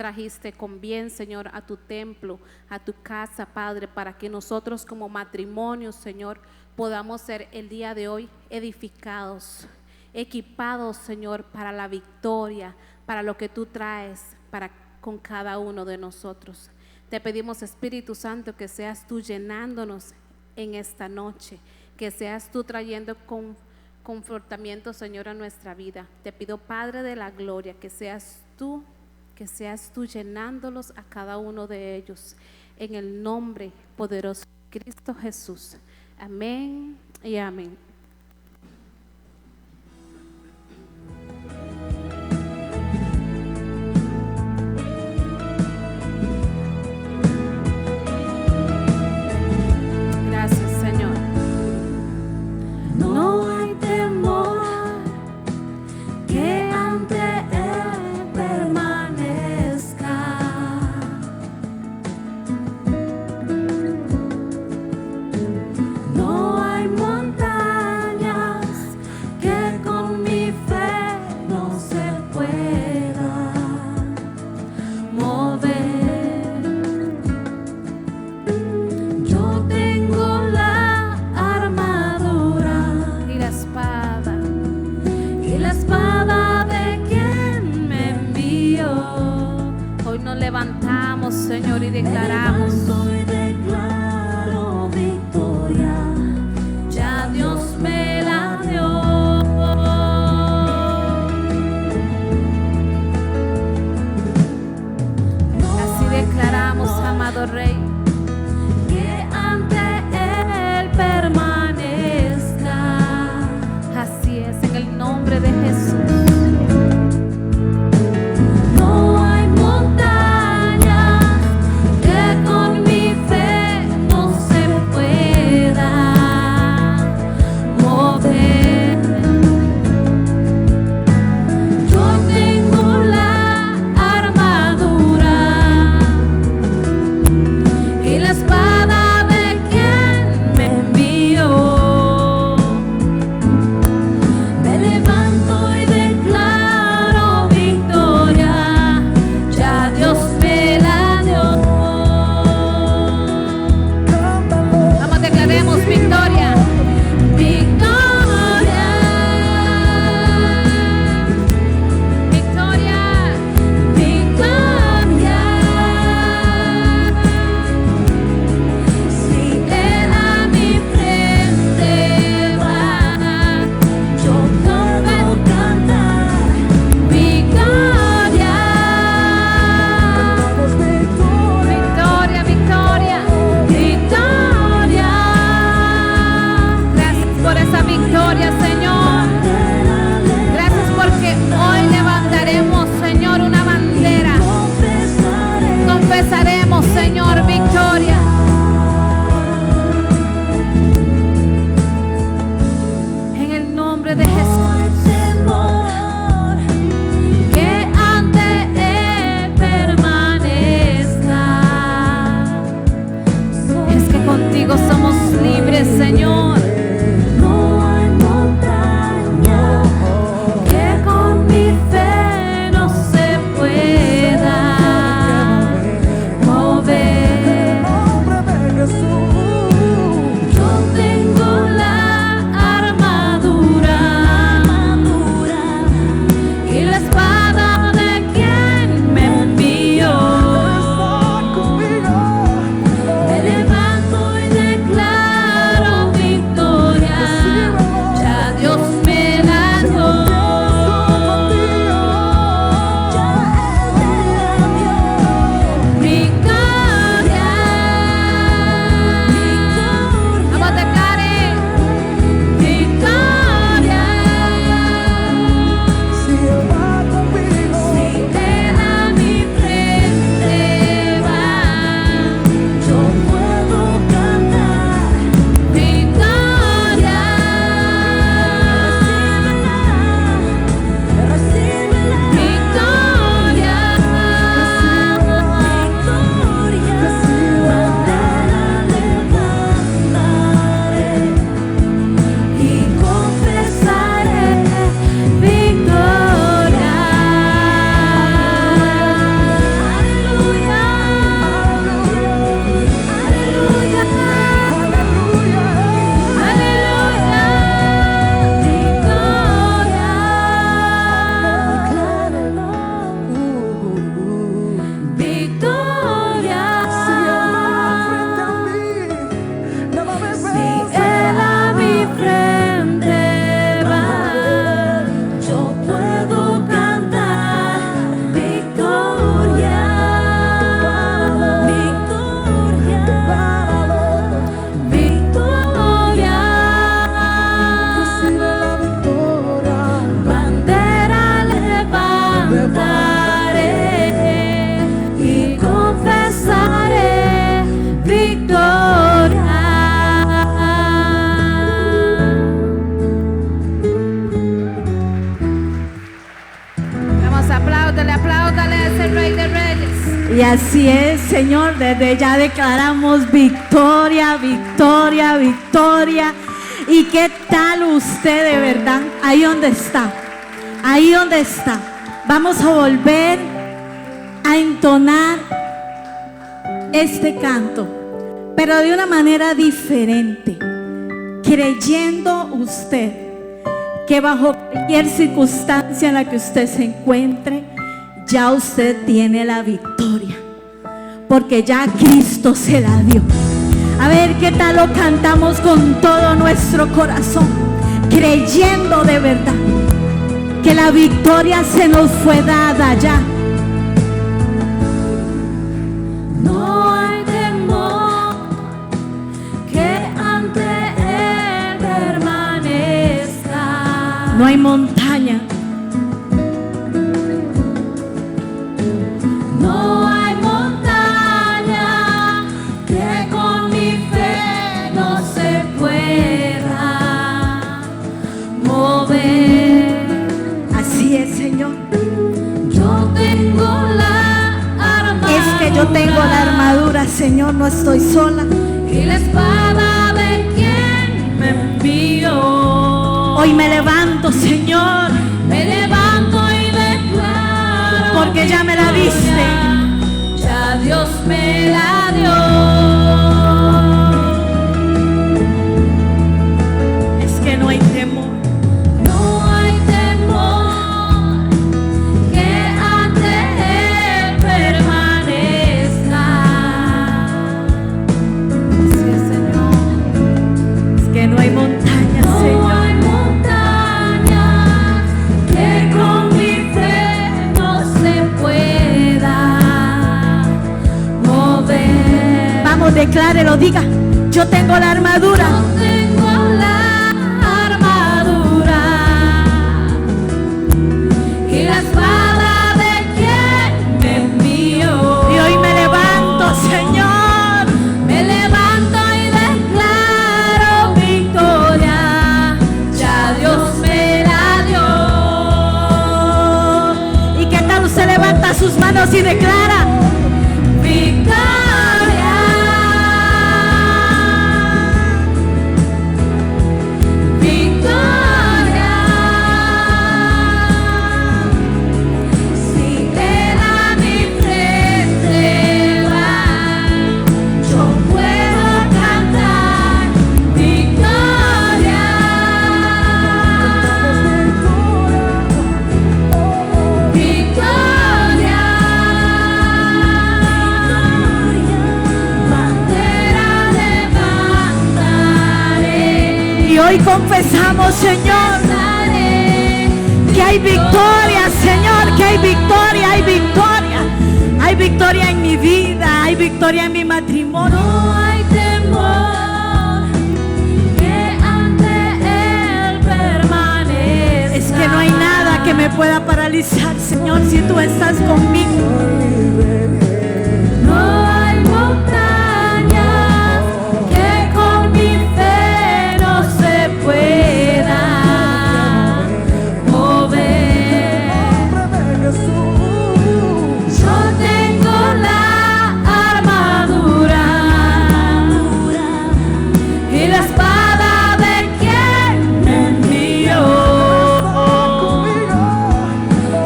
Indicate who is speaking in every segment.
Speaker 1: trajiste con bien, Señor, a tu templo, a tu casa, Padre, para que nosotros como matrimonio, Señor, podamos ser el día de hoy edificados, equipados, Señor, para la victoria, para lo que tú traes con cada uno de nosotros. Te pedimos, Espíritu Santo, que seas tú llenándonos en esta noche, que seas tú trayendo confortamiento, Señor, a nuestra vida. Te pido, Padre de la gloria, que seas tú llenándolos a cada uno de ellos, en el nombre poderoso de Cristo Jesús. Amén y amén. Gracias, Señor.
Speaker 2: No hay temor que ante Él permanezca. No hay montañas que con mi fe no se pueda mover. Yo tengo la armadura
Speaker 1: Y la espada
Speaker 2: de quien me envió.
Speaker 1: hoy nos levantamos, Señor, y declaramos:
Speaker 2: Hoy declaro victoria, ya Dios me la dio.
Speaker 1: así declaramos, amado Rey,
Speaker 2: Que ante Él permanezca.
Speaker 1: así es, en el nombre de Jesús.
Speaker 2: No hay montañas que con mi fe no se pueda mover. Yo tengo la armadura y la espada de quien me envió. Me levanto y declaro victoria, ya Dios me la dio.
Speaker 1: Vamos, declaremos victoria.
Speaker 2: Victoria,
Speaker 1: Victoria.
Speaker 2: victoria. Si Él a mi frente va, yo puedo cantar victoria.
Speaker 1: Victoria, victoria.
Speaker 2: Victoria.
Speaker 1: Gracias por esa victoria, Señor. Gracias porque hoy levantaremos, Señor, una bandera. Confesaremos, Señor, victoria. En el nombre de Jesús.
Speaker 2: Que ante Él permanezca.
Speaker 1: Es que contigo somos libres, Señor.
Speaker 2: No hay montaña que con mi fe no se pueda mover. Yo tengo la armadura y la espada de quien me envió. Me levanto y declaro victoria.
Speaker 3: Y así es, Señor, desde ya declaramos victoria, victoria, victoria. ¿Y qué tal usted de verdad? Ahí donde está, ahí donde está. Vamos a volver a entonar este canto, pero de una manera diferente, creyendo usted que bajo cualquier circunstancia en la que usted se encuentre, ya usted tiene la victoria, porque ya Cristo se la dio. A ver qué tal lo cantamos con todo nuestro corazón, creyendo de verdad que la victoria se nos fue dada ya.
Speaker 2: No hay temor que ante Él permanezca.
Speaker 3: No hay montaña,
Speaker 2: No hay montaña que con mi fe no se pueda mover.
Speaker 3: así es, Señor.
Speaker 2: Yo tengo la armadura.
Speaker 3: Es que yo tengo la armadura, Señor, no estoy sola.
Speaker 2: Y la espada de quien me envió.
Speaker 3: Hoy me levanto, Señor,
Speaker 2: Me levanto y declaro
Speaker 3: porque ya me la diste.
Speaker 2: Ya Dios me la dio.
Speaker 3: Es que no hay temor.
Speaker 2: No hay temor que ante Él permanezca. Sí, Señor.
Speaker 3: Es que no hay montaña,
Speaker 2: No
Speaker 3: Señor.
Speaker 2: hay montañas que con mi fe no se pueda mover.
Speaker 3: Vamos, declárelo, diga. Yo tengo la armadura.
Speaker 2: Yo tengo la armadura y la espada de quien me envió.
Speaker 3: Y hoy me levanto, Señor.
Speaker 2: Me levanto y declaro victoria. Ya Dios me la dio.
Speaker 3: ¿Y qué tal usted levanta sus manos y declara?
Speaker 2: Victoria. Victoria. Si Él a mi frente va, yo puedo cantar victoria. Victoria. Bandera levantaré.
Speaker 3: Y hoy confesamos, Señor, que hay victoria, Señor, que hay victoria, hay victoria. Hay victoria en mi vida, hay victoria en mi matrimonio.
Speaker 2: No hay temor que ante Él permanezca.
Speaker 3: Es que no hay nada que me pueda paralizar, Señor, si tú estás conmigo.
Speaker 2: No hay montañas que con mi fe no se pueda mover. Yo tengo la armadura y la espada de quien me envió.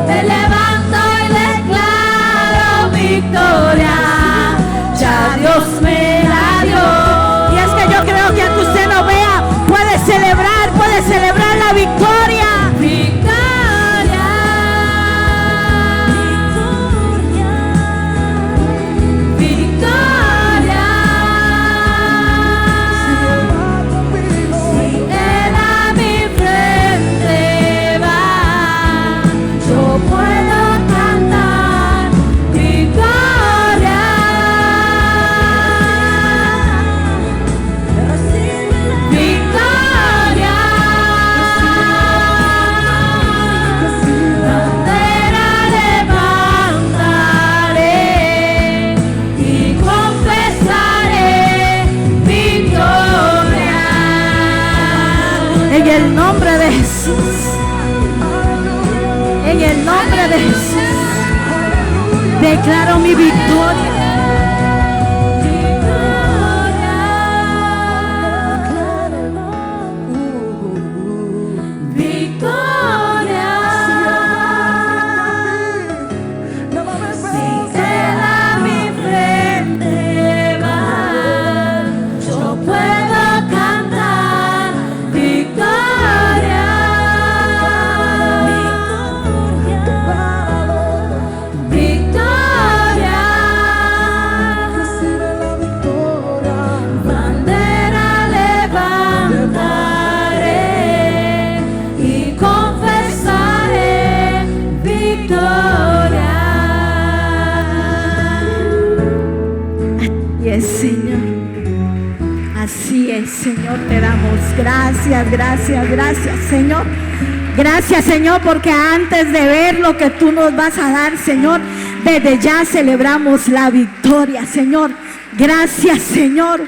Speaker 2: Me levanto y declaro victoria. Ya Dios me la dio.
Speaker 3: Y es que yo creo que aunque usted no vea, puede celebrar la victoria.
Speaker 2: Victoria. Victoria. Si Él a mi frente va, yo puedo cantar victoria. Victoria. Bandera levantaré y confesaré victoria.
Speaker 3: En el nombre de Jesús. En el nombre de Jesús. Declaro mi victoria. Señor, te damos gracias, gracias, gracias, Señor. Gracias, Señor, porque antes de ver lo que tú nos vas a dar, Señor, desde ya celebramos la victoria, Señor. Gracias, Señor.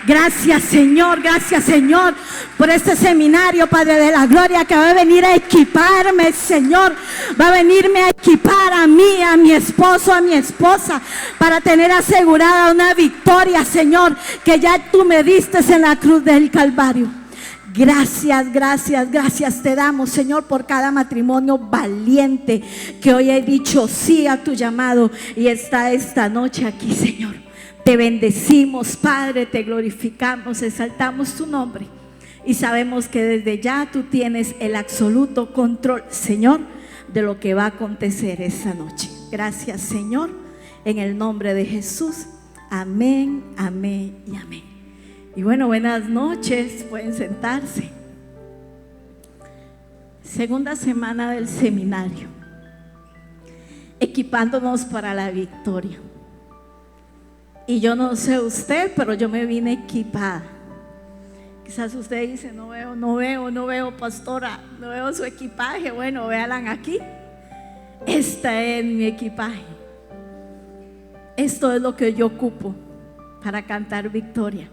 Speaker 3: Gracias, Señor. Gracias, Señor, por este seminario, Padre de la Gloria, que va a venir a equiparme, Señor. Va a venirme a equipar a mí, a mi esposo, a mi esposa, para tener asegurada una victoria, Señor, que ya tú me diste en la cruz del Calvario. Gracias, gracias, gracias te damos, Señor, por cada matrimonio valiente que hoy he dicho sí a tu llamado y está esta noche aquí, Señor. Te bendecimos, Padre, te glorificamos, exaltamos tu nombre y sabemos que desde ya tú tienes el absoluto control, Señor, de lo que va a acontecer esta noche. Gracias, Señor, en el nombre de Jesús. Amén, amén y amén. Y bueno, buenas noches, pueden sentarse. Segunda semana del seminario, equipándonos para la victoria. Y yo no sé usted, pero yo me vine equipada. Quizás usted dice, no veo, pastora, no veo su equipaje. Bueno, véanla aquí. Esta es mi equipaje. Esto es lo que yo ocupo para cantar victoria,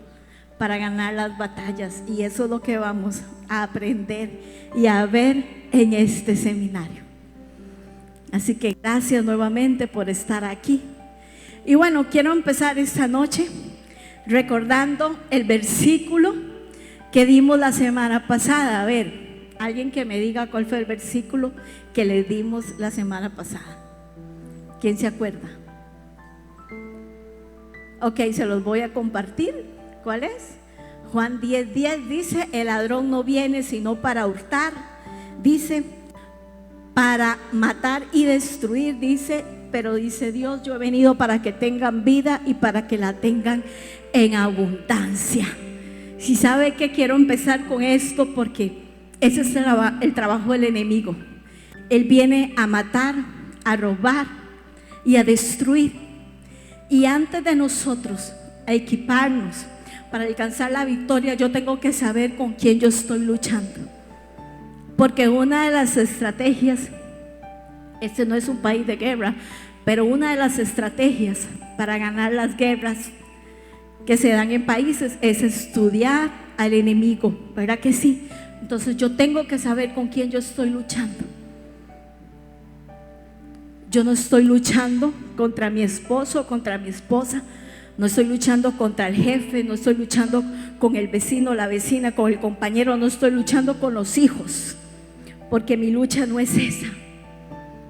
Speaker 3: para ganar las batallas. Y eso es lo que vamos a aprender y a ver en este seminario. Así que gracias nuevamente por estar aquí. Y bueno, quiero empezar esta noche recordando el versículo que dimos la semana pasada. A ver, alguien que me diga cuál fue el versículo que le dimos la semana pasada. ¿Quién se acuerda? Ok, se los voy a compartir. ¿Cuál es? Juan 10:10 dice, el ladrón no viene sino para hurtar, dice, para matar y destruir, dice, pero dice Dios, yo he venido para que tengan vida y para que la tengan en abundancia. Si sabe que quiero empezar con esto, porque ese es el trabajo del enemigo. Él viene a matar, a robar y a destruir. Y antes de nosotros a equiparnos para alcanzar la victoria, yo tengo que saber con quién yo estoy luchando. Porque una de las estrategias, este no es un país de guerra, pero una de las estrategias para ganar las guerras que se dan en países es estudiar al enemigo, ¿verdad que sí? Entonces yo tengo que saber con quién yo estoy luchando. Yo no estoy luchando contra mi esposo, contra mi esposa, no estoy luchando contra el jefe, no estoy luchando con el vecino, la vecina, con el compañero, no estoy luchando con los hijos, porque mi lucha no es esa.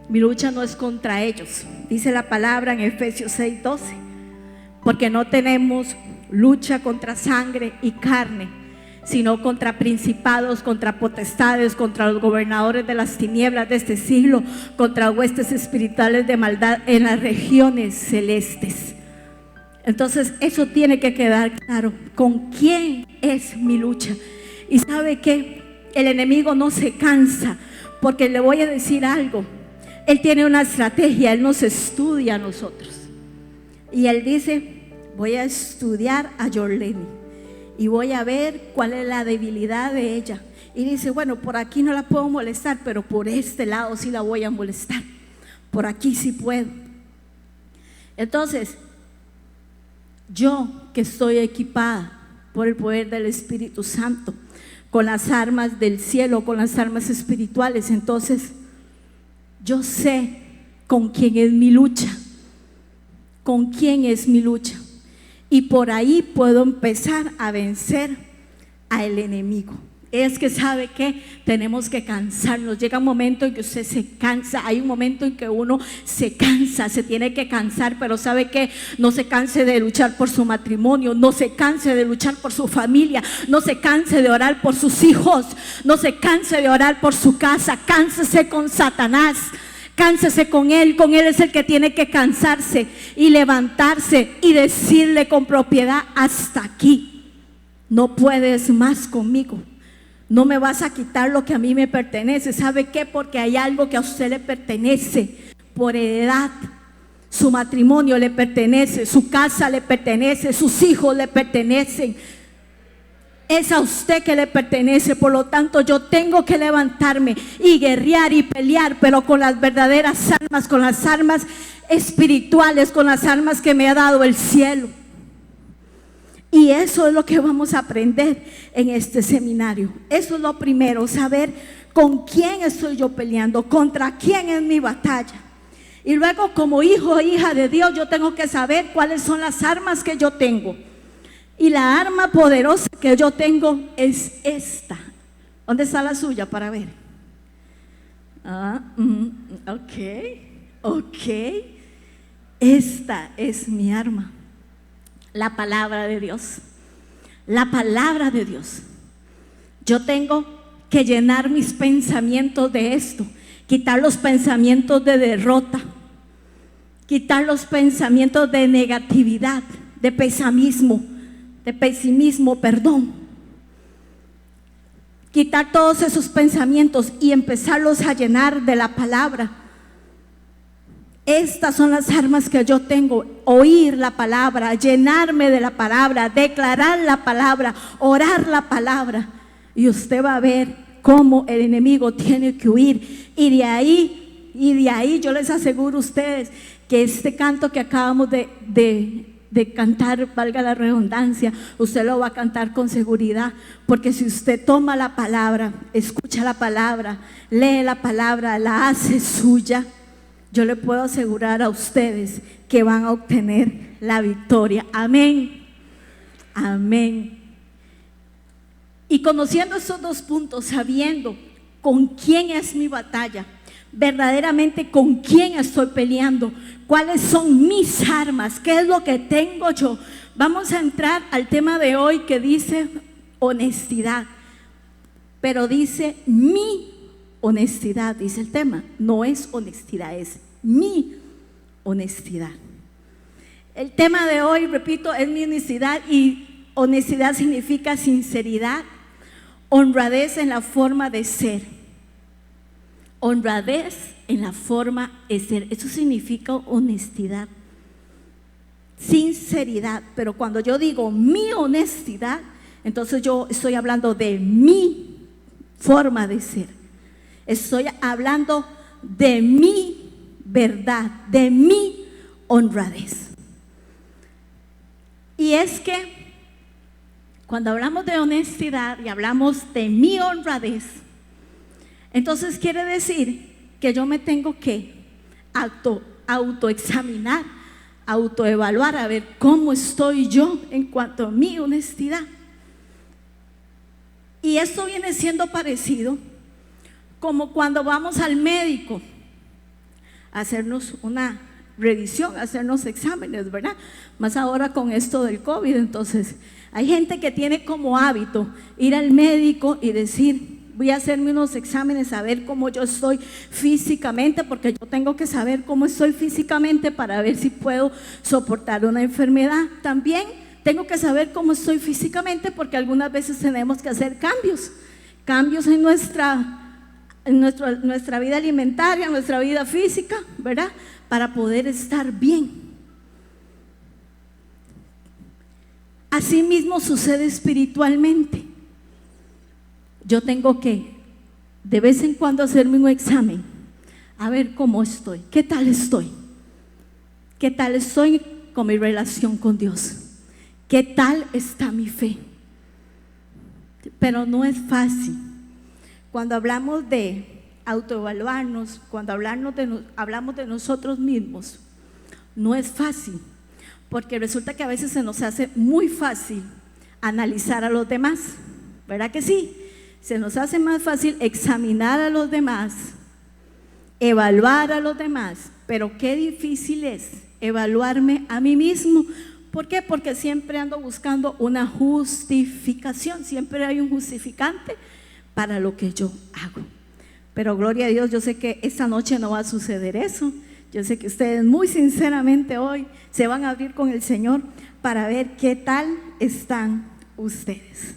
Speaker 3: Mi lucha no es contra ellos. Dice la palabra en Efesios 6:12, porque no tenemos lucha contra sangre y carne, sino contra principados, contra potestades, contra los gobernadores de las tinieblas de este siglo, contra huestes espirituales de maldad en las regiones celestes. Entonces eso tiene que quedar claro, con quién es mi lucha. Y sabe que el enemigo no se cansa, porque le voy a decir algo. Él tiene una estrategia, Él nos estudia a nosotros. Y Él dice, voy a estudiar a Yorleni y voy a ver cuál es la debilidad de ella. Y dice, bueno, por aquí no la puedo molestar, pero por este lado sí la voy a molestar. Por aquí sí puedo. Entonces, yo que estoy equipada por el poder del Espíritu Santo, con las armas del cielo, con las armas espirituales, entonces yo sé con quién es mi lucha. con quién es mi lucha. Y por ahí puedo empezar a vencer al enemigo. Es que sabe que tenemos que cansarnos. Llega un momento en que usted se cansa. Hay un momento en que uno se cansa, se tiene que cansar. Pero sabe que no se canse de luchar por su matrimonio, no se canse de luchar por su familia, no se canse de orar por sus hijos, no se canse de orar por su casa. Cánsese con Satanás, cánsese con él es el que tiene que cansarse y levantarse y decirle con propiedad: hasta aquí, no puedes más conmigo. No me vas a quitar lo que a mí me pertenece. ¿Sabe qué? Porque hay algo que a usted le pertenece por heredad. Su matrimonio le pertenece, su casa le pertenece, sus hijos le pertenecen. Es a usted que le pertenece. Por lo tanto, yo tengo que levantarme y guerrear y pelear, pero con las verdaderas armas, con las armas espirituales, con las armas que me ha dado el cielo. Y eso es lo que vamos a aprender en este seminario. Eso es lo primero, saber con quién estoy yo peleando, contra quién es mi batalla. Y luego, como hijo o hija de Dios, yo tengo que saber cuáles son las armas que yo tengo. Y la arma poderosa que yo tengo es esta. ¿Dónde está la suya para ver? Ok. Esta es mi arma. La palabra de Dios. La palabra de Dios. Yo tengo que llenar mis pensamientos de esto. Quitar los pensamientos de derrota. Quitar los pensamientos de negatividad, de pesimismo, perdón. Quitar todos esos pensamientos y empezarlos a llenar de la palabra. Estas son las armas que yo tengo: oír la palabra, llenarme de la palabra, declarar la palabra, orar la palabra. Y usted va a ver cómo el enemigo tiene que huir. Y de ahí yo les aseguro a ustedes que este canto que acabamos de cantar, valga la redundancia, usted lo va a cantar con seguridad. Porque si usted toma la palabra, escucha la palabra, lee la palabra, la hace suya, yo le puedo asegurar a ustedes que van a obtener la victoria. Amén. Amén. Y conociendo estos dos puntos, sabiendo con quién es mi batalla, verdaderamente con quién estoy peleando, cuáles son mis armas, qué es lo que tengo yo, vamos a entrar al tema de hoy, que dice honestidad. Pero dice mi honestidad, dice el tema. No es honestidad, es mi honestidad. El tema de hoy, repito, es mi honestidad. Y honestidad significa sinceridad, honradez en la forma de ser. Honradez en la forma de ser. Eso significa honestidad, sinceridad. Pero cuando yo digo mi honestidad, entonces yo estoy hablando de mi forma de ser. Estoy hablando de mi verdad, de mi honradez. Y es que cuando hablamos de honestidad y hablamos de mi honradez, entonces quiere decir que yo me tengo que autoexaminar, autoevaluar, a ver cómo estoy yo en cuanto a mi honestidad. Y esto viene siendo parecido como cuando vamos al médico a hacernos una revisión, a hacernos exámenes, ¿verdad? Más ahora con esto del COVID. Entonces hay gente que tiene como hábito ir al médico y decir: voy a hacerme unos exámenes a ver cómo yo estoy físicamente, porque yo tengo que saber cómo estoy físicamente para ver si puedo soportar una enfermedad. También tengo que saber cómo estoy físicamente, porque algunas veces tenemos que hacer cambios en nuestra vida alimentaria, en nuestra vida física, ¿verdad? Para poder estar bien. Así mismo sucede espiritualmente. Yo tengo que de vez en cuando hacerme un examen, a ver cómo estoy, qué tal estoy con mi relación con Dios, qué tal está mi fe. Pero no es fácil. Cuando hablamos de autoevaluarnos, cuando hablamos de nosotros mismos, no es fácil, porque resulta que a veces se nos hace muy fácil analizar a los demás, ¿verdad que sí? Se nos hace más fácil examinar a los demás, evaluar a los demás, pero qué difícil es evaluarme a mí mismo. ¿Por qué? Porque siempre ando buscando una justificación, siempre hay un justificante para lo que yo hago. Pero gloria a Dios, yo sé que esta noche no va a suceder eso. Yo sé que ustedes muy sinceramente hoy se van a abrir con el Señor para ver qué tal están ustedes.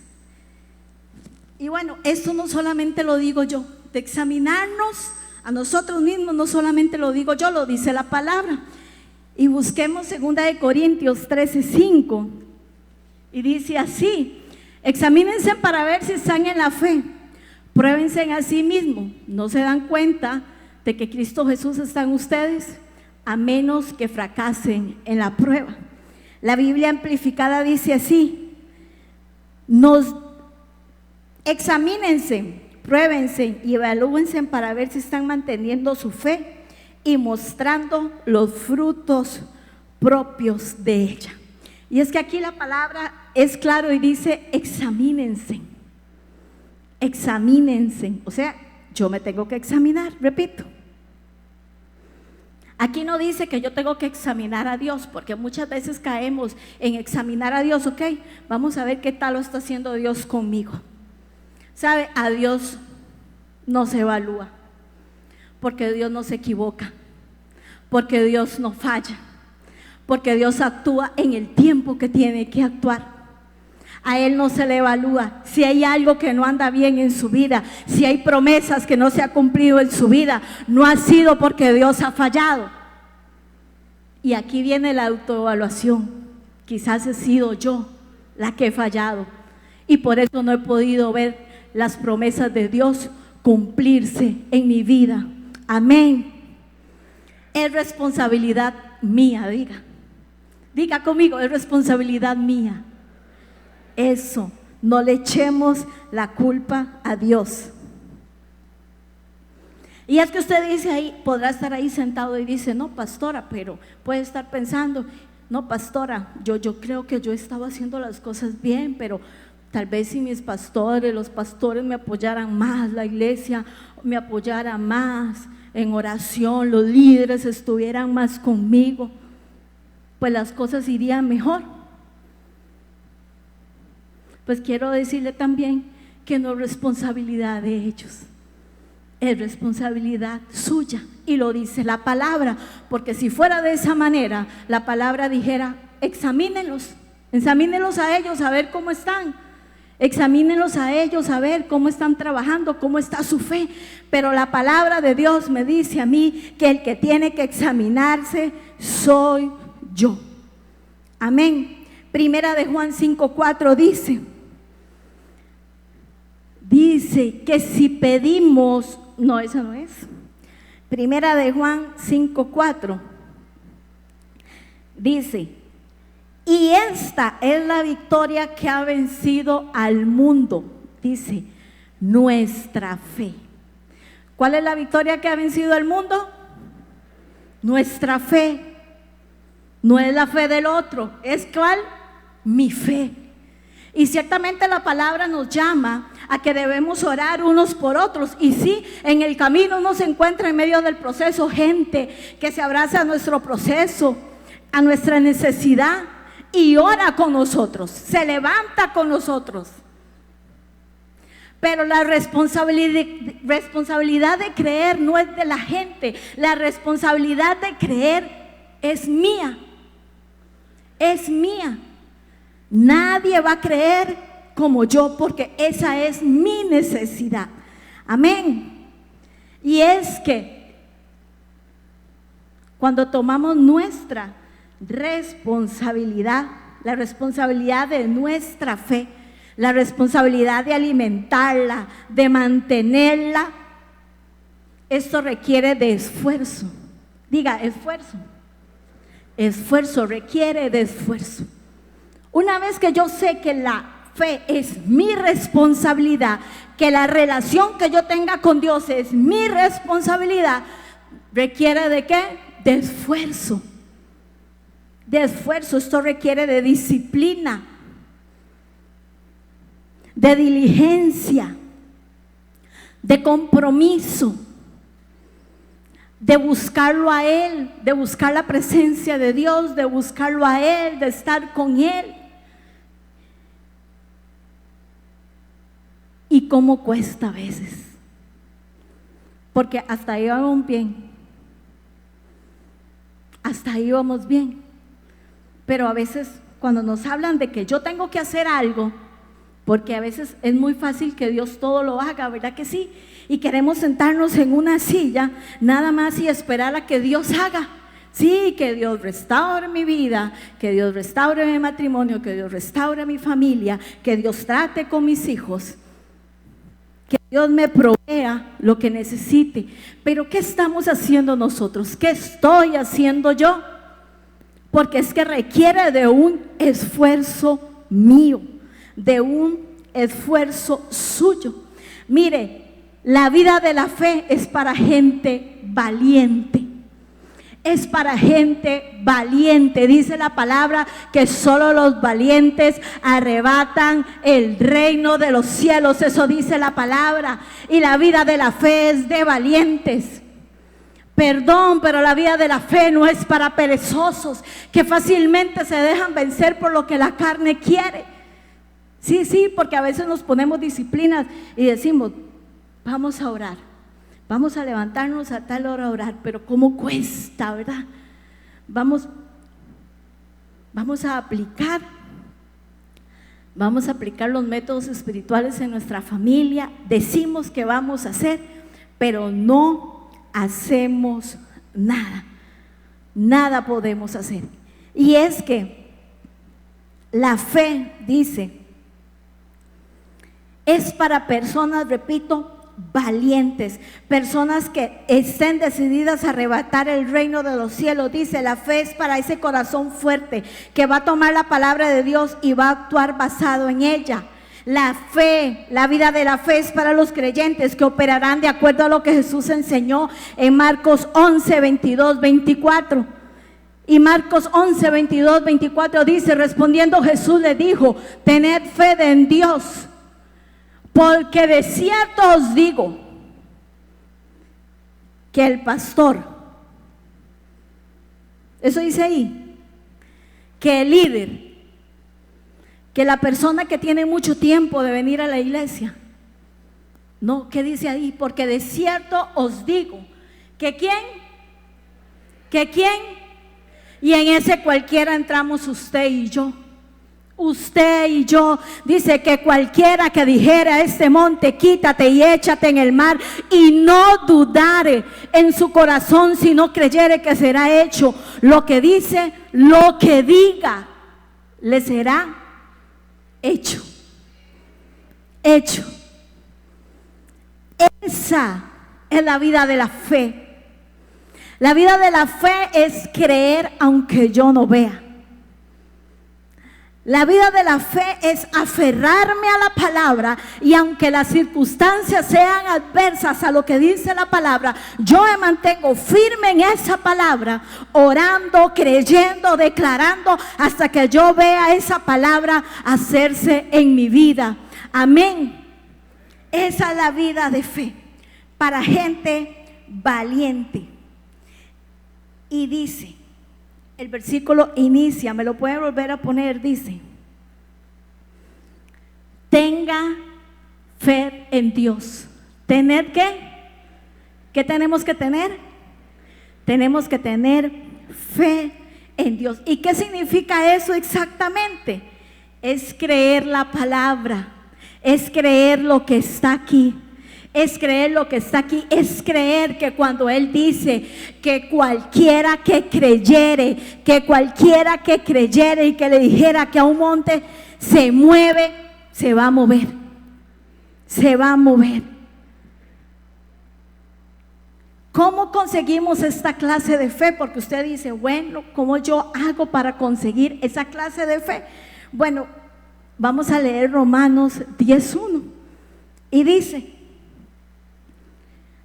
Speaker 3: Y bueno, esto no solamente lo digo yo, de examinarnos a nosotros mismos no solamente lo digo yo, lo dice la palabra. Y busquemos 2 Corintios 13:5 y dice así: examínense para ver si están en la fe, pruébense a sí mismos, no se dan cuenta de que Cristo Jesús está en ustedes, a menos que fracasen en la prueba. La Biblia amplificada dice así: examínense, pruébense y evalúense para ver si están manteniendo su fe y mostrando los frutos propios de ella. Y es que aquí la palabra es claro y dice: examínense, examínense. O sea, yo me tengo que examinar, repito. Aquí no dice que yo tengo que examinar a Dios, porque muchas veces caemos en examinar a Dios. Ok, vamos a ver qué tal lo está haciendo Dios conmigo. ¿Sabe? A Dios no se evalúa, porque Dios no se equivoca, porque Dios no falla, porque Dios actúa en el tiempo que tiene que actuar. A Él no se le evalúa. Si hay algo que no anda bien en su vida, si hay promesas que no se ha cumplido en su vida, no ha sido porque Dios ha fallado. Y aquí viene la autoevaluación. Quizás he sido yo la que he fallado y por eso no he podido ver las promesas de Dios cumplirse en mi vida. Amén. Es responsabilidad mía, diga conmigo, es responsabilidad mía. Eso, no le echemos la culpa a Dios. Y es que usted dice ahí, podrá estar ahí sentado y dice: no, pastora, pero puede estar pensando: no, pastora, yo creo que yo estaba haciendo las cosas bien, pero tal vez si mis pastores, los pastores me apoyaran más, la iglesia me apoyara más en oración, los líderes estuvieran más conmigo, pues las cosas irían mejor. Pues quiero decirle también que no es responsabilidad de ellos, es responsabilidad suya, y lo dice la palabra, porque si fuera de esa manera, la palabra dijera: examínenlos a ellos a ver cómo están, examínenlos a ellos a ver cómo están trabajando, cómo está su fe. Pero la palabra de Dios me dice a mí que el que tiene que examinarse soy yo. Amén. Primera de Juan 5:4 dice que si pedimos, no, esa no es. Primera de Juan 5:4 dice: y esta es la victoria que ha vencido al mundo, dice, nuestra fe. ¿Cuál es la victoria que ha vencido al mundo? Nuestra fe. No es la fe del otro, ¿es cuál? Mi fe. Y ciertamente la palabra nos llama a que debemos orar unos por otros. Y sí, en el camino uno se encuentra en medio del proceso gente que se abraza a nuestro proceso, a nuestra necesidad, y ora con nosotros, se levanta con nosotros. Pero la responsabilidad de creer no es de la gente, la responsabilidad de creer es mía, es mía. Nadie va a creer como yo, porque esa es mi necesidad. Amén. Y es que cuando tomamos nuestra responsabilidad, la responsabilidad de nuestra fe, la responsabilidad de alimentarla, de mantenerla, esto requiere de esfuerzo. Diga, esfuerzo. Esfuerzo, requiere de esfuerzo. Una vez que yo sé que la fe es mi responsabilidad, que la relación que yo tenga con Dios es mi responsabilidad, requiere de ¿qué? De esfuerzo. de esfuerzo, esto requiere de disciplina, de diligencia, de compromiso, de buscarlo a Él, de buscar la presencia de Dios, de buscarlo a Él, de estar con Él. Y cómo cuesta a veces, porque hasta ahí vamos bien, hasta ahí vamos bien, pero a veces cuando nos hablan de que yo tengo que hacer algo, porque a veces es muy fácil que Dios todo lo haga, ¿verdad que sí? Y queremos sentarnos en una silla nada más y esperar a que Dios haga. Sí, que Dios restaure mi vida, que Dios restaure mi matrimonio, que Dios restaure mi familia, que Dios trate con mis hijos, que Dios me provea lo que necesite. Pero ¿qué estamos haciendo nosotros? ¿Qué estoy haciendo yo? Porque es que requiere de un esfuerzo mío, de un esfuerzo suyo. Mire, la vida de la fe es para gente valiente. Es para gente valiente. Dice la palabra que solo los valientes arrebatan el reino de los cielos. Eso dice la palabra. Y la vida de la fe es de valientes. Perdón, pero la vida de la fe no es para perezosos que fácilmente se dejan vencer por lo que la carne quiere. Sí, porque a veces nos ponemos disciplinas y decimos, vamos a orar, vamos a levantarnos a tal hora a orar, pero cómo cuesta, ¿verdad? Vamos a aplicar los métodos espirituales en nuestra familia, decimos que vamos a hacer, pero no hacemos nada podemos hacer. Y es que la fe, dice, es para personas, repito, valientes, personas que estén decididas a arrebatar el reino de los cielos. Dice, la fe es para ese corazón fuerte que va a tomar la palabra de Dios y va a actuar basado en ella. La fe, la vida de la fe es para los creyentes que operarán de acuerdo a lo que Jesús enseñó en Marcos 11, 22, 24. Y Marcos 11, 22, 24 dice, respondiendo Jesús le dijo, tened fe en Dios, porque de cierto os digo que el pastor, eso dice ahí, que el líder, que la persona que tiene mucho tiempo de venir a la iglesia, no, ¿qué dice ahí? Porque de cierto os digo, ¿que quién? ¿Que quién? Y en ese cualquiera entramos usted y yo. Usted y yo, dice que cualquiera que dijera a este monte, quítate y échate en el mar, y no dudare en su corazón, sino creyere que será hecho lo que dice, lo que diga, le será hecho. Esa es la vida de la fe. La vida de la fe es creer aunque yo no vea. La vida de la fe es aferrarme a la palabra, y aunque las circunstancias sean adversas a lo que dice la palabra, yo me mantengo firme en esa palabra, orando, creyendo, declarando, hasta que yo vea esa palabra hacerse en mi vida. Amén. Esa es la vida de fe para gente valiente. Y dice, el versículo inicia, me lo pueden volver a poner, dice, tenga fe en Dios. ¿Tener qué? ¿Qué tenemos que tener? Tenemos que tener fe en Dios. ¿Y qué significa eso exactamente? Es creer la palabra, es creer lo que está aquí. Es creer lo que está aquí, es creer que cuando Él dice que cualquiera que creyere y que le dijera que a un monte se mueve, se va a mover. ¿Cómo conseguimos esta clase de fe? Porque usted dice, bueno, ¿cómo yo hago para conseguir esa clase de fe? Bueno, vamos a leer Romanos 10:1 y dice,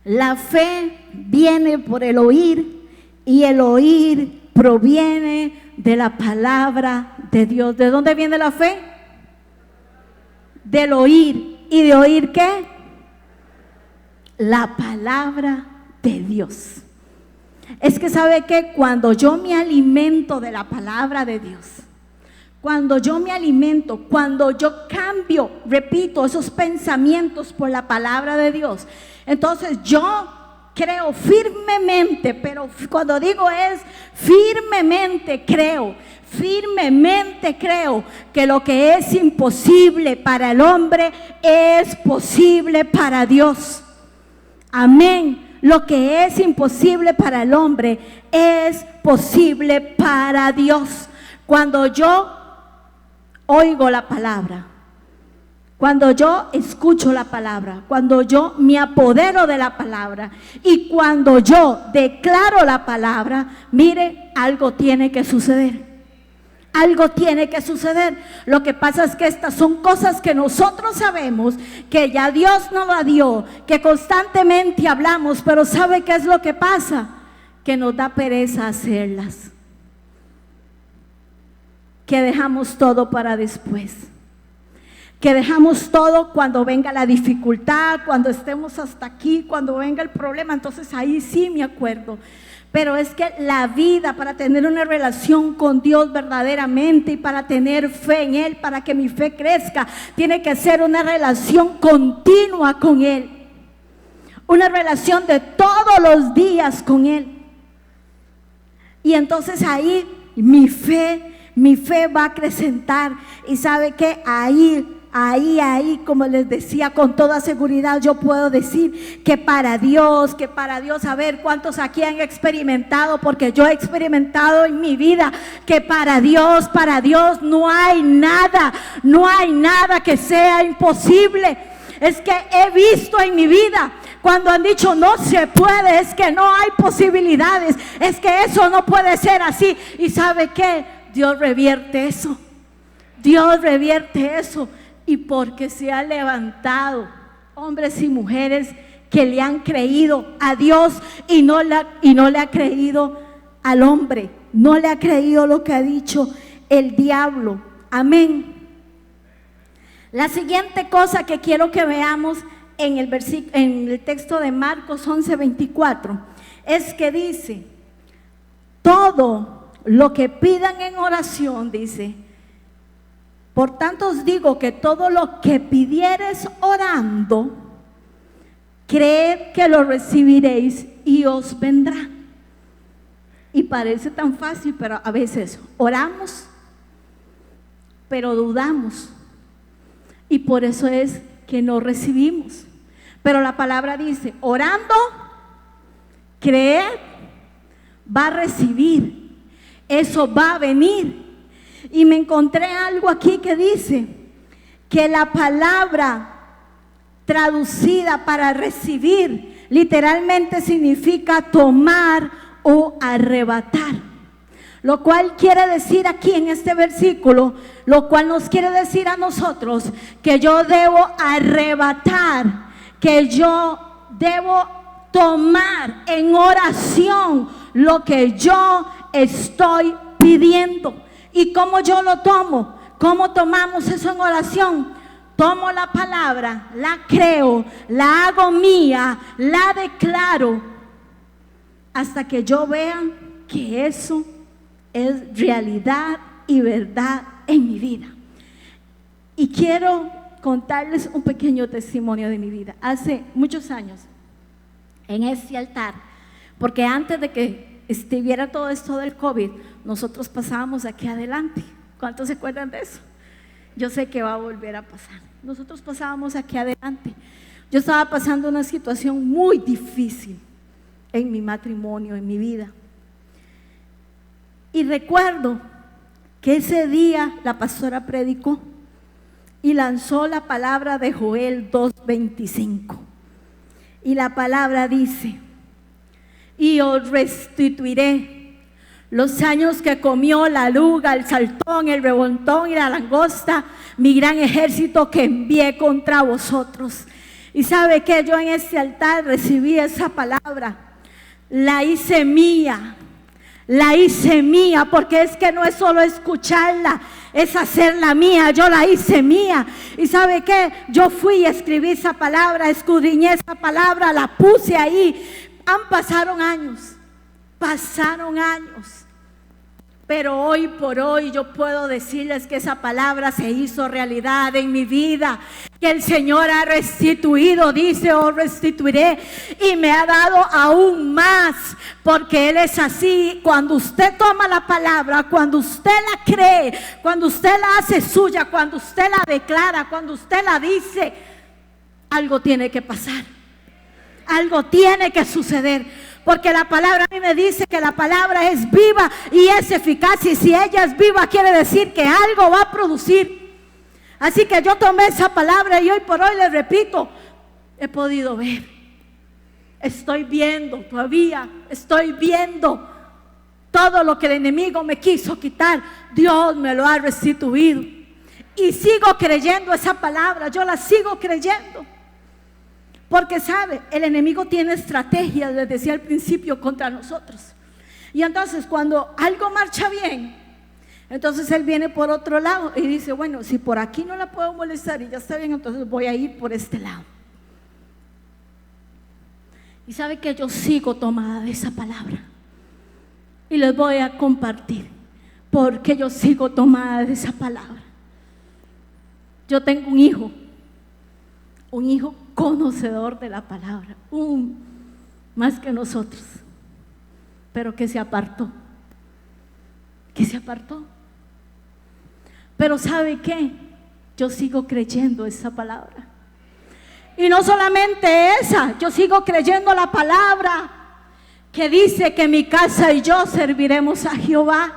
Speaker 3: la fe viene por el oír y el oír proviene de la palabra de Dios. ¿De dónde viene la fe? Del oír. ¿Y de oír qué? La palabra de Dios. Es que ¿sabe qué? Cuando yo me alimento de la palabra de Dios, cuando yo me alimento, cuando yo cambio, repito, esos pensamientos por la palabra de Dios, entonces yo creo firmemente, pero cuando digo es firmemente creo que lo que es imposible para el hombre es posible para Dios. Amén. Lo que es imposible para el hombre es posible para Dios. Cuando yo oigo la palabra, cuando yo escucho la palabra, cuando yo me apodero de la palabra y cuando yo declaro la palabra, mire, algo tiene que suceder. Algo tiene que suceder. Lo que pasa es que estas son cosas que nosotros sabemos, que ya Dios nos la dio, que constantemente hablamos, pero ¿sabe qué es lo que pasa? Que nos da pereza hacerlas, que dejamos todo para después, que dejamos todo cuando venga la dificultad, cuando estemos hasta aquí, cuando venga el problema, entonces ahí sí me acuerdo. Pero es que la vida, para tener una relación con Dios verdaderamente y para tener fe en Él, para que mi fe crezca, tiene que ser una relación continua con Él, una relación de todos los días con Él. Y entonces ahí mi fe va a acrecentar. Y sabe que ahí, como les decía, con toda seguridad yo puedo decir que para Dios, a ver cuántos aquí han experimentado, porque yo he experimentado en mi vida que para Dios no hay nada que sea imposible. Es que he visto en mi vida cuando han dicho no se puede, es que no hay posibilidades, es que eso no puede ser así. ¿Y sabe qué? Dios revierte eso. Y porque se han levantado hombres y mujeres que le han creído a Dios y no le ha creído al hombre, no le ha creído lo que ha dicho el diablo. Amén. La siguiente cosa que quiero que veamos en el texto de Marcos 11:24 es que dice: todo lo que pidan en oración, dice, por tanto os digo que todo lo que pidiereis orando, creed que lo recibiréis y os vendrá. Y parece tan fácil, pero a veces oramos, pero dudamos. Y por eso es que no recibimos. Pero la palabra dice, orando, creed, va a recibir. Eso va a venir. Y me encontré algo aquí que dice que la palabra traducida para recibir literalmente significa tomar o arrebatar. Lo cual quiere decir aquí en este versículo, lo cual nos quiere decir a nosotros que yo debo arrebatar, que yo debo tomar en oración lo que yo estoy pidiendo. ¿Y cómo yo lo tomo? ¿Cómo tomamos eso en oración? Tomo la palabra, la creo, la hago mía, la declaro, hasta que yo vea que eso es realidad y verdad en mi vida. Y quiero contarles un pequeño testimonio de mi vida. Hace muchos años, en este altar, porque antes de que estuviera todo esto del COVID, nosotros pasábamos aquí adelante. ¿Cuántos se acuerdan de eso? Yo sé que va a volver a pasar. Nosotros pasábamos aquí adelante. Yo estaba pasando una situación muy difícil en mi matrimonio, en mi vida. Y recuerdo que ese día la pastora predicó y lanzó la palabra de Joel 2:25. Y la palabra dice: y os restituiré los años que comió la luga, el saltón, el revoltón y la langosta, mi gran ejército que envié contra vosotros. Y sabe que yo en este altar recibí esa palabra, la hice mía, la hice mía, porque es que no es solo escucharla, es hacerla mía. Yo la hice mía. ¿Y sabe qué? Yo fui y escribí esa palabra, escudriñé esa palabra, la puse ahí. Pasaron años, pero hoy por hoy yo puedo decirles que esa palabra se hizo realidad en mi vida, que el Señor ha restituido, dice, os restituiré, y me ha dado aún más, porque Él es así. Cuando usted toma la palabra, cuando usted la cree, cuando usted la hace suya, cuando usted la declara, cuando usted la dice, algo tiene que pasar, algo tiene que suceder. Porque la palabra a mí me dice que la palabra es viva y es eficaz. Y si ella es viva, quiere decir que algo va a producir. Así que yo tomé esa palabra y hoy por hoy les repito, he podido ver. Estoy viendo todavía, estoy viendo todo lo que el enemigo me quiso quitar. Dios me lo ha restituido. Y sigo creyendo esa palabra, yo la sigo creyendo. Porque sabe, el enemigo tiene estrategias, les decía al principio, contra nosotros. Y entonces cuando algo marcha bien, entonces él viene por otro lado y dice, bueno, si por aquí no la puedo molestar y ya está bien, entonces voy a ir por este lado. Y sabe que yo sigo tomada de esa palabra. Y les voy a compartir porque yo sigo tomada de esa palabra. Yo tengo un hijo conocedor de la palabra, más que nosotros, pero que se apartó. Pero ¿sabe qué? Yo sigo creyendo esa palabra. Y no solamente esa, yo sigo creyendo la palabra que dice que mi casa y yo serviremos a Jehová.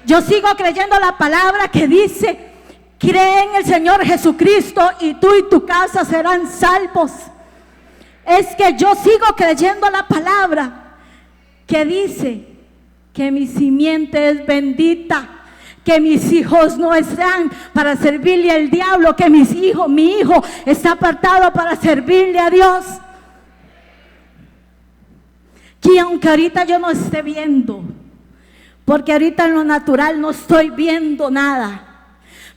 Speaker 3: Yo sigo creyendo la palabra que dice: cree en el Señor Jesucristo y tú y tu casa serán salvos. Es que yo sigo creyendo la palabra que dice que mi simiente es bendita, que mis hijos no están para servirle al diablo, que mi hijo está apartado para servirle a Dios. Que aunque ahorita yo no esté viendo, porque ahorita en lo natural no estoy viendo nada,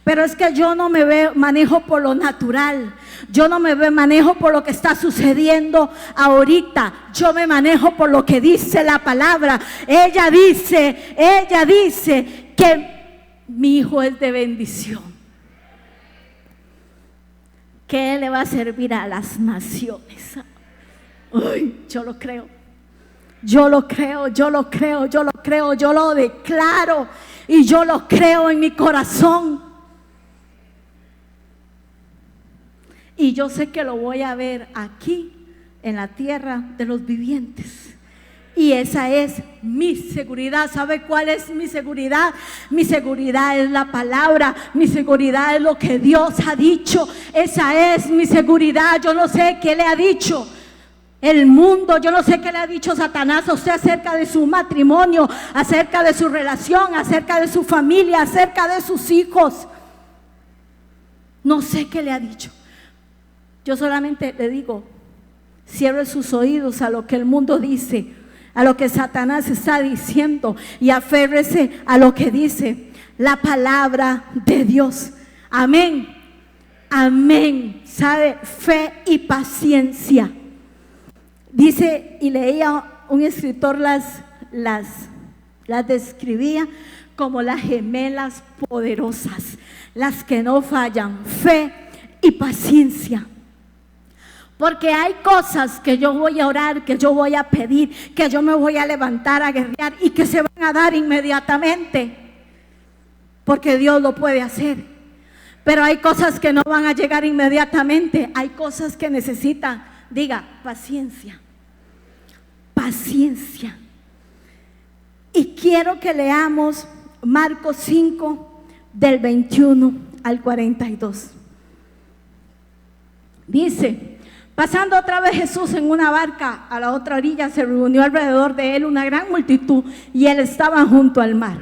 Speaker 3: pero es que yo no me manejo por lo natural. Yo no me manejo por lo que está sucediendo ahorita. Yo me manejo por lo que dice la palabra. Ella dice que mi hijo es de bendición, que él le va a servir a las naciones. Ay, yo lo creo. Yo lo declaro y yo lo creo en mi corazón. Y yo sé que lo voy a ver aquí en la tierra de los vivientes. Y esa es mi seguridad. ¿Sabe cuál es mi seguridad? Mi seguridad es la palabra. Mi seguridad es lo que Dios ha dicho. Esa es mi seguridad. Yo no sé qué le ha dicho el mundo, yo no sé qué le ha dicho Satanás a usted acerca de su matrimonio, acerca de su relación, acerca de su familia, acerca de sus hijos. No sé qué le ha dicho. Yo solamente le digo, cierre sus oídos a lo que el mundo dice, a lo que Satanás está diciendo, y aférrese a lo que dice la palabra de Dios. Amén, amén. ¿Sabe? Fe y paciencia. Dice, y leía un escritor las describía como las gemelas poderosas, las que no fallan, fe y paciencia. Porque hay cosas que yo voy a orar, que yo voy a pedir, que yo me voy a levantar a guerrear y que se van a dar inmediatamente, porque Dios lo puede hacer. Pero hay cosas que no van a llegar inmediatamente, hay cosas que necesitan, diga, paciencia. Paciencia. Y quiero que leamos Marcos 5 del 21 al 42. Dice: pasando otra vez Jesús en una barca a la otra orilla, se reunió alrededor de él una gran multitud y él estaba junto al mar.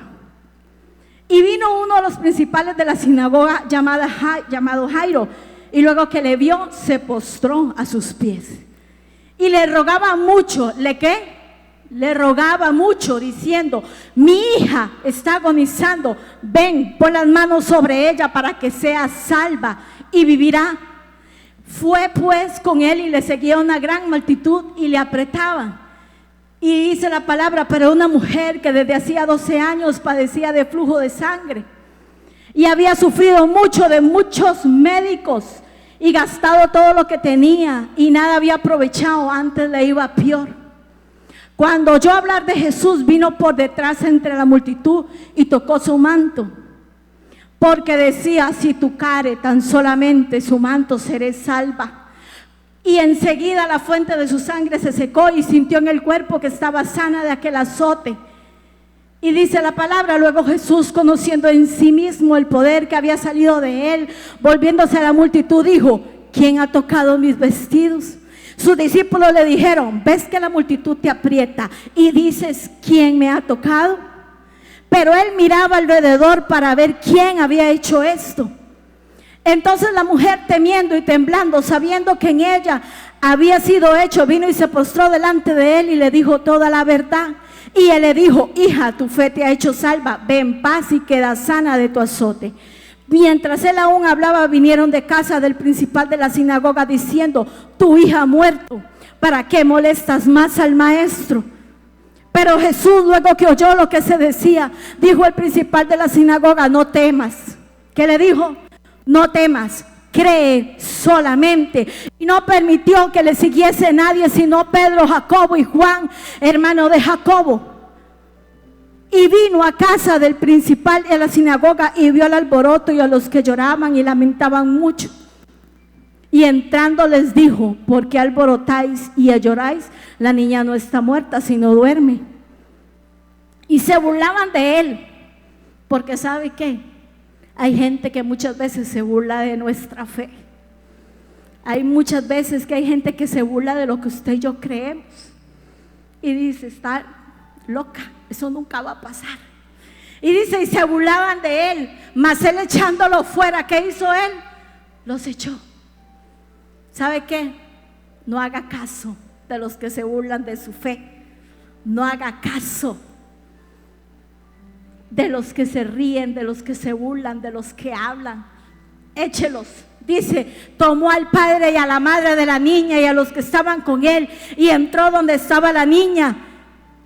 Speaker 3: Y vino uno de los principales de la sinagoga llamado Jairo, y luego que le vio se postró a sus pies y le rogaba mucho, ¿le qué? le rogaba mucho diciendo: mi hija está agonizando, ven, pon las manos sobre ella para que sea salva y vivirá. Fue pues con él y le seguía una gran multitud y le apretaban. Y dice la palabra: pero una mujer que desde hacía 12 años padecía de flujo de sangre y había sufrido mucho de muchos médicos y gastado todo lo que tenía y nada había aprovechado, antes le iba peor. Cuando oyó hablar de Jesús, vino por detrás entre la multitud y tocó su manto, porque decía: si tocare tan solamente su manto, seré salva. Y enseguida la fuente de su sangre se secó y sintió en el cuerpo que estaba sana de aquel azote. Y dice la palabra: luego Jesús, conociendo en sí mismo el poder que había salido de él, volviéndose a la multitud, dijo: ¿quién ha tocado mis vestidos? Sus discípulos le dijeron: ves que la multitud te aprieta y dices: ¿quién me ha tocado? Pero él miraba alrededor para ver quién había hecho esto. Entonces la mujer, temiendo y temblando, sabiendo que en ella había sido hecho, vino y se postró delante de él y le dijo toda la verdad. Y él le dijo: hija, tu fe te ha hecho salva, ve en paz y queda sana de tu azote. Mientras él aún hablaba, vinieron de casa del principal de la sinagoga diciendo: tu hija ha muerto, ¿para qué molestas más al maestro? Pero Jesús, luego que oyó lo que se decía, dijo el principal de la sinagoga: no temas. ¿Qué le dijo? No temas, cree solamente. Y no permitió que le siguiese nadie sino Pedro, Jacobo y Juan, hermano de Jacobo. Y vino a casa del principal de la sinagoga y vio el alboroto y a los que lloraban y lamentaban mucho. Y entrando les dijo: ¿por qué alborotáis y lloráis? La niña no está muerta, sino duerme. Y se burlaban de él, porque ¿sabe qué? Hay gente que muchas veces se burla de nuestra fe. Hay muchas veces que hay gente que se burla de lo que usted y yo creemos y dice: está loca, eso nunca va a pasar. Y dice: y se burlaban de él, mas él echándolo fuera, ¿qué hizo él? Los echó. ¿Sabe qué? No haga caso de los que se burlan de su fe. No haga caso de los que se ríen, de los que se burlan, de los que hablan. Échelos. Dice: tomó al padre y a la madre de la niña y a los que estaban con él y entró donde estaba la niña.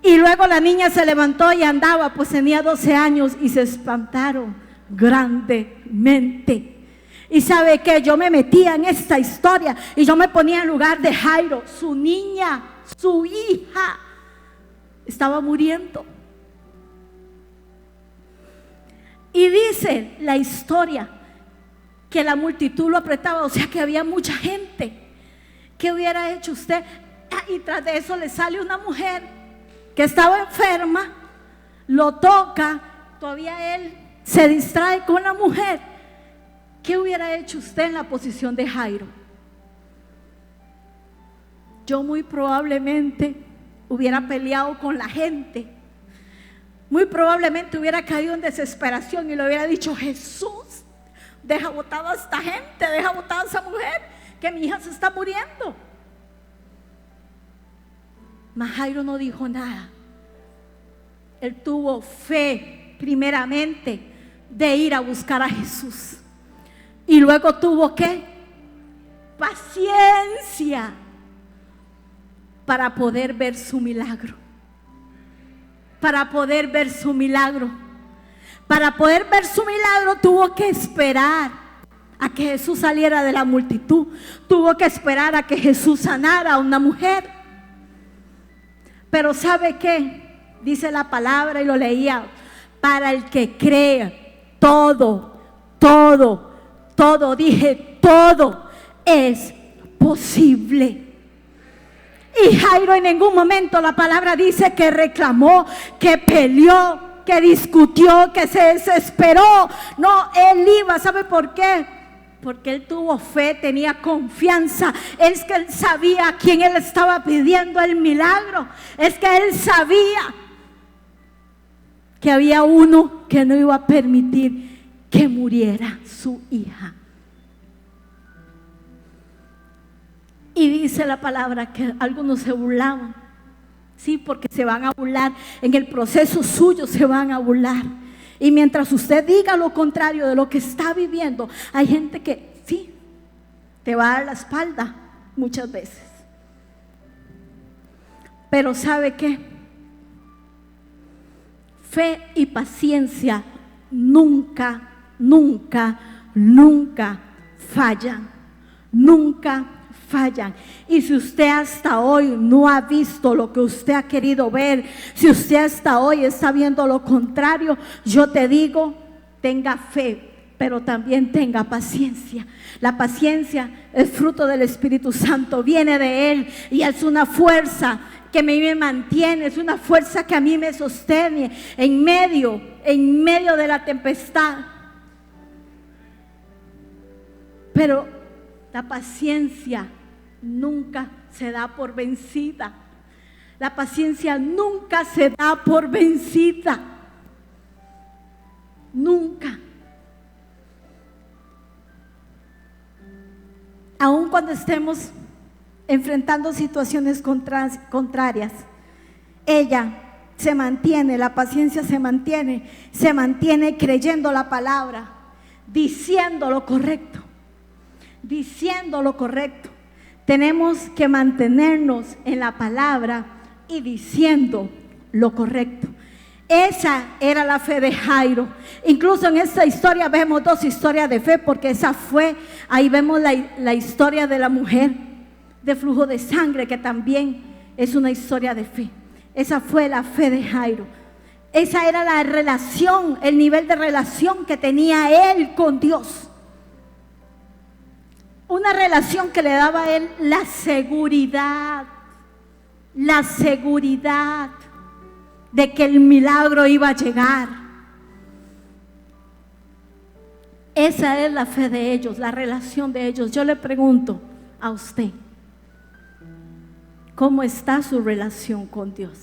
Speaker 3: Y luego la niña se levantó y andaba, pues tenía 12 años, y se espantaron grandemente. Y sabe que yo me metía en esta historia y yo me ponía en lugar de Jairo. Su niña, su hija estaba muriendo. Y dice la historia que la multitud lo apretaba, o sea que había mucha gente. ¿Qué hubiera hecho usted? Y tras de eso le sale una mujer que estaba enferma, lo toca, todavía él se distrae con la mujer. ¿Qué hubiera hecho usted en la posición de Jairo? Yo muy probablemente hubiera peleado con la gente. Muy probablemente hubiera caído en desesperación y le hubiera dicho: Jesús, deja botada a esta gente, deja botada a esa mujer, que mi hija se está muriendo. Mas Jairo no dijo nada. Él tuvo fe, primeramente, de ir a buscar a Jesús. Y luego tuvo ¿qué? Paciencia para poder ver su milagro. Para poder ver su milagro. Para poder ver su milagro tuvo que esperar a que Jesús saliera de la multitud. Tuvo que esperar a que Jesús sanara a una mujer. Pero ¿sabe qué? Dice la palabra y lo leía: para el que cree, todo, dije, todo es posible. Y Jairo en ningún momento, la palabra dice que reclamó, que peleó, que discutió, que se desesperó. No, él iba. ¿Sabe por qué? Porque él tuvo fe, tenía confianza. Es que él sabía a quién él estaba pidiendo el milagro. Es que él sabía que había uno que no iba a permitir que muriera su hija. Y dice la palabra que algunos se burlaban Sí, porque se van a burlar. En el proceso suyo se van a burlar. Y mientras usted diga lo contrario de lo que está viviendo, hay gente que sí, te va a dar la espalda muchas veces. Pero ¿sabe qué? Fe y paciencia nunca, nunca, nunca fallan. Nunca fallan. Y si usted hasta hoy no ha visto lo que usted ha querido ver, si usted hasta hoy está viendo lo contrario, yo te digo, tenga fe, pero también tenga paciencia. La paciencia es fruto del Espíritu Santo, viene de Él y es una fuerza que me mantiene, es una fuerza que a mí me sostiene en medio de la tempestad. Pero la paciencia nunca se da por vencida. La paciencia nunca se da por vencida. Nunca. Aun cuando estemos enfrentando situaciones contrarias, ella se mantiene, la paciencia se mantiene creyendo la palabra, diciendo lo correcto. Diciendo lo correcto. Tenemos que mantenernos en la palabra y diciendo lo correcto. Esa era la fe de Jairo. Incluso en esta historia vemos dos historias de fe, porque esa fue, ahí vemos la historia de la mujer de flujo de sangre, que también es una historia de fe. Esa fue la fe de Jairo. Esa era la relación, el nivel de relación que tenía él con Dios. Una relación que le daba a él la seguridad de que el milagro iba a llegar. Esa es la fe de ellos, la relación de ellos. Yo le pregunto a usted, ¿cómo está su relación con Dios?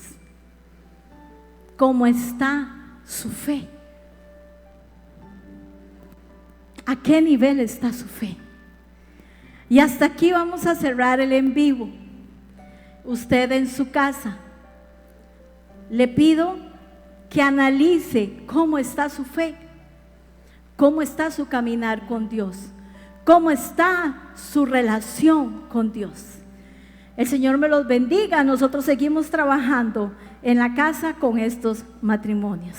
Speaker 3: ¿Cómo está su fe? ¿A qué nivel está su fe? Y hasta aquí vamos a cerrar el en vivo. Usted en su casa, le pido que analice cómo está su fe, cómo está su caminar con Dios, cómo está su relación con Dios. El Señor me los bendiga. Nosotros seguimos trabajando en la casa con estos matrimonios.